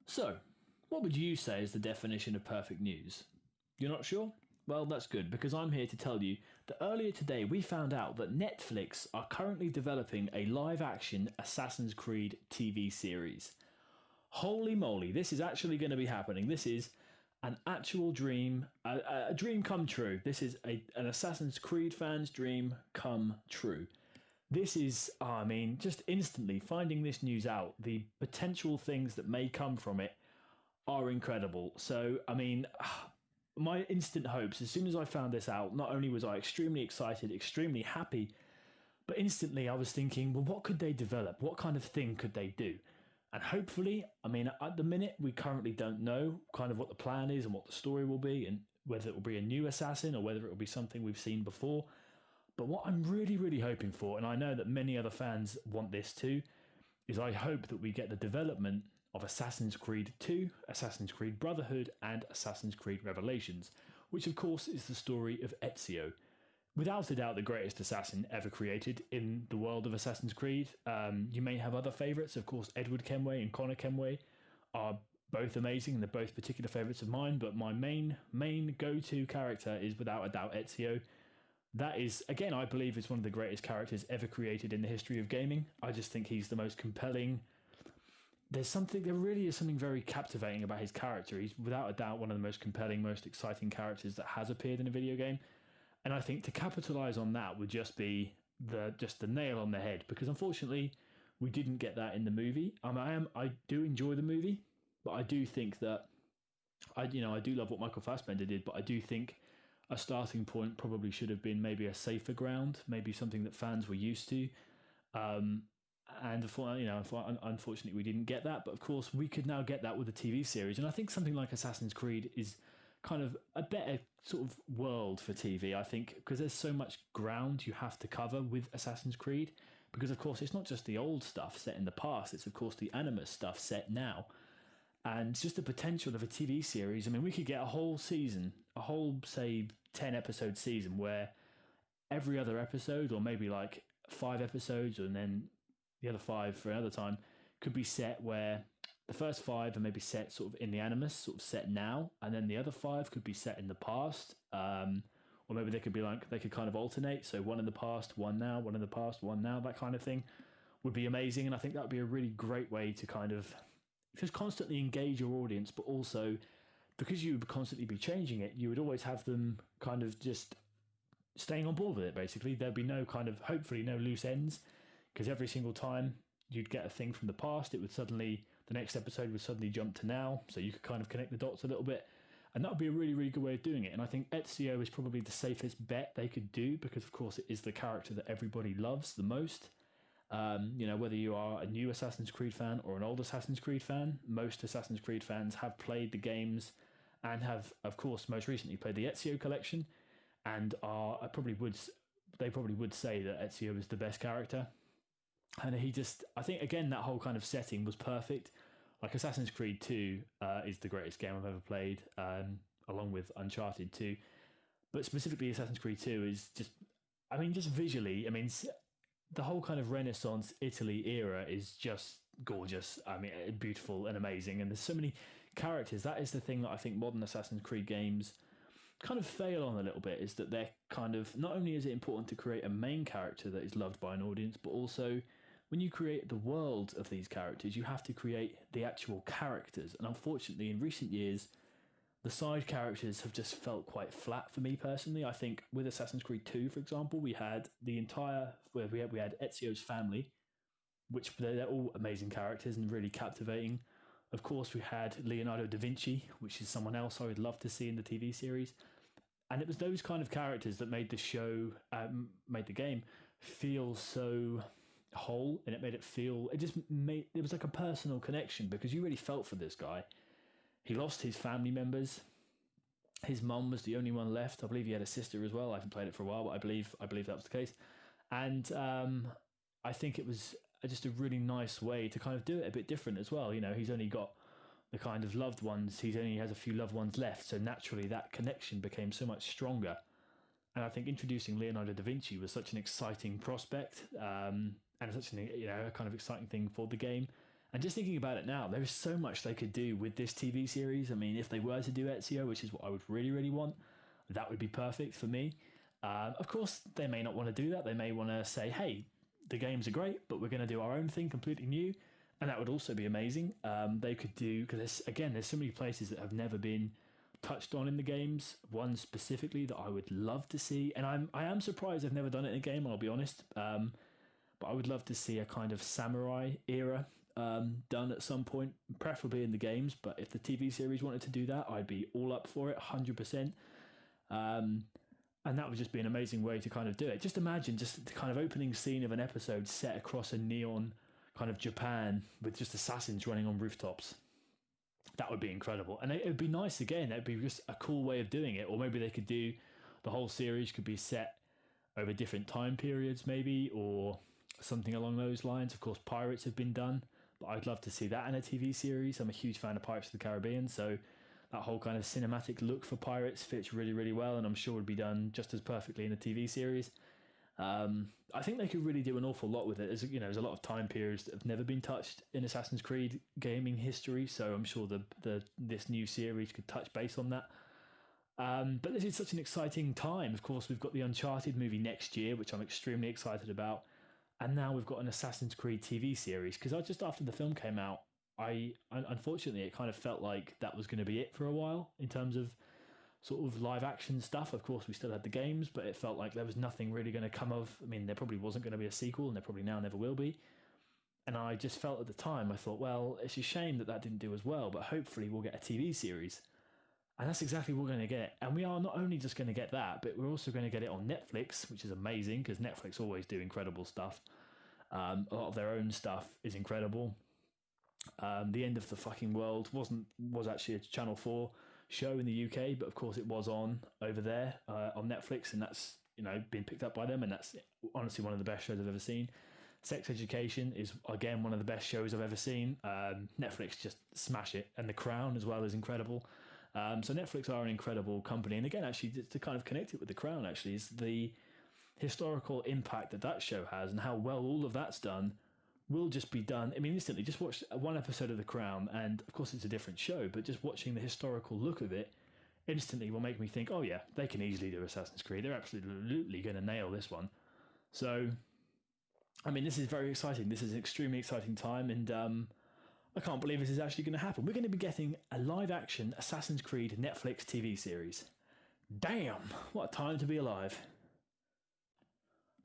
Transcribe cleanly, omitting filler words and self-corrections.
So, what would you say is the definition of perfect news? You're not sure? Well, that's good because I'm here to tell you that earlier today we found out that Netflix are currently developing a live action Assassin's Creed TV series. Holy moly, this is actually going to be happening. This is an actual dream, a dream come true. This is an Assassin's Creed fan's dream come true. This is, I mean, just instantly finding this news out, the potential things that may come from it are incredible. So, I mean, my instant hopes, as soon as I found this out, not only was I extremely excited, extremely happy, but instantly I was thinking, well, what could they develop? What kind of thing could they do? And hopefully, I mean, at the minute, we currently don't know kind of what the plan is and what the story will be, and whether it will be a new assassin or whether it will be something we've seen before. But what I'm really, really hoping for, and I know that many other fans want this too, is I hope that we get the development of Assassin's Creed 2, Assassin's Creed Brotherhood, and Assassin's Creed Revelations, which of course is the story of Ezio. Without a doubt, the greatest assassin ever created in the world of Assassin's Creed. You may have other favourites, of course. Edward Kenway and Connor Kenway are both amazing, and they're both particular favourites of mine. But my main go-to character is without a doubt Ezio. That is, again, I believe is one of the greatest characters ever created in the history of gaming. I just think he's the most compelling. There really is something very captivating about his character. He's without a doubt one of the most compelling, most exciting characters that has appeared in a video game. And I think to capitalize on that would just be the nail on the head, because unfortunately we didn't get that in the movie. I do enjoy the movie, but I do think that I do love what Michael Fassbender did, but I do think a starting point probably should have been maybe a safer ground, maybe something that fans were used to. And unfortunately, we didn't get that. But of course, we could now get that with a TV series. And I think something like Assassin's Creed is kind of a better sort of world for TV, I think, because there's so much ground you have to cover with Assassin's Creed. Because, of course, it's not just the old stuff set in the past, it's, of course, the Animus stuff set now. And just the potential of a TV series. I mean, we could get a whole season, a whole, say, 10 episode season where every other episode, or maybe like 5 episodes, and then the other 5 for another time, could be set where the first 5 are maybe set sort of in the Animus, sort of set now, and then the other 5 could be set in the past. Or maybe they could kind of alternate. So one in the past, one now, one in the past, one now, that kind of thing would be amazing. And I think that would be a really great way to kind of just constantly engage your audience, but also because you would constantly be changing it, you would always have them kind of just staying on board with it, basically. There'd be no kind of, hopefully, no loose ends, because every single time you'd get a thing from the past, the next episode would suddenly jump to now, so you could kind of connect the dots a little bit. And that would be a really, really good way of doing it. And I think Ezio is probably the safest bet they could do, because, of course, it is the character that everybody loves the most. Whether you are a new Assassin's Creed fan or an old Assassin's Creed fan, most Assassin's Creed fans have played the games and have, of course, most recently played the Ezio collection, and they probably would say that Ezio is the best character. And I think, again, that whole kind of setting was perfect. Like Assassin's Creed 2 is the greatest game I've ever played, along with Uncharted 2. But specifically, Assassin's Creed 2 is just visually, the whole kind of Renaissance Italy era is just gorgeous. Beautiful and amazing. And there's so many characters. That is the thing that I think modern Assassin's Creed games kind of fail on a little bit, is that they're kind of, not only is it important to create a main character that is loved by an audience, but also when you create the world of these characters, you have to create the actual characters. And unfortunately, in recent years, the side characters have just felt quite flat for me personally. I think with Assassin's Creed 2, for example, we had we had Ezio's family, which they're all amazing characters and really captivating. Of course, we had Leonardo da Vinci, which is someone else I would love to see in the TV series. And it was those kind of characters that made the game feel so whole, and it was like a personal connection, because you really felt for this guy. He lost his family members. His mum was the only one left. I believe he had a sister as well. I haven't played it for a while, but I believe that was the case. And I think it was just a really nice way to kind of do it a bit different as well. He's only got the kind of loved ones. He only has a few loved ones left. So naturally, that connection became so much stronger. And I think introducing Leonardo da Vinci was such an exciting prospect, and such a kind of exciting thing for the game. And just thinking about it now, there is so much they could do with this TV series. I mean, if they were to do Ezio, which is what I would really, really want, that would be perfect for me. Of course, they may not want to do that. They may want to say, hey, the games are great, but we're going to do our own thing completely new. And that would also be amazing. They could do, because there's so many places that have never been touched on in the games. One specifically that I would love to see, and I am surprised they've never done it in a game, I'll be honest. But I would love to see a kind of samurai era done at some point, preferably in the games. But if the TV series wanted to do that, I'd be all up for it, 100%. And that would just be an amazing way to kind of do it. Just imagine just the kind of opening scene of an episode set across a neon kind of Japan with just assassins running on rooftops. That would be incredible. And it would be nice again. That would be just a cool way of doing it. Or maybe they could do the whole series could be set over different time periods maybe, or something along those lines. Of course, Pirates have been done, but I'd love to see that in a TV series. I'm a huge fan of Pirates of the Caribbean, so that whole kind of cinematic look for Pirates fits really, really well, and I'm sure would be done just as perfectly in a TV series. I think they could really do an awful lot with it. There's a lot of time periods that have never been touched in Assassin's Creed gaming history, so I'm sure this new series could touch base on that. But this is such an exciting time. Of course, we've got the Uncharted movie next year, which I'm extremely excited about, and now we've got an Assassin's Creed TV series. Because just after the film came out, unfortunately it kind of felt like that was going to be it for a while in terms of sort of live action stuff. Of course, we still had the games, but it felt like there was nothing really going to come of. I mean, there probably wasn't going to be a sequel, and there probably now never will be. And I just felt at the time, I thought, well, it's a shame that didn't do as well, but hopefully we'll get a TV series. And that's exactly what we're going to get. And we are not only just going to get that, but we're also going to get it on Netflix, which is amazing because Netflix always do incredible stuff. A lot of their own stuff is incredible. The End of the Fucking World was actually a Channel 4 show in the UK, but of course it was on over there on Netflix, and that's been picked up by them, and that's honestly one of the best shows I've ever seen. Sex Education is again one of the best shows I've ever seen. Netflix just smash it, and The Crown as well is incredible. So Netflix are an incredible company, and again, actually, to kind of connect it with The Crown, actually, is the historical impact that show has, and how well all of that's done will just be done. I mean, instantly, just watch one episode of The Crown, and of course it's a different show, but just watching the historical look of it instantly will make me think, oh yeah, they can easily do Assassin's Creed. They're absolutely going to nail this one. So, I mean, this is very exciting. This is an extremely exciting time, and I can't believe this is actually going to happen. We're going to be getting a live-action Assassin's Creed Netflix TV series. Damn, what a time to be alive.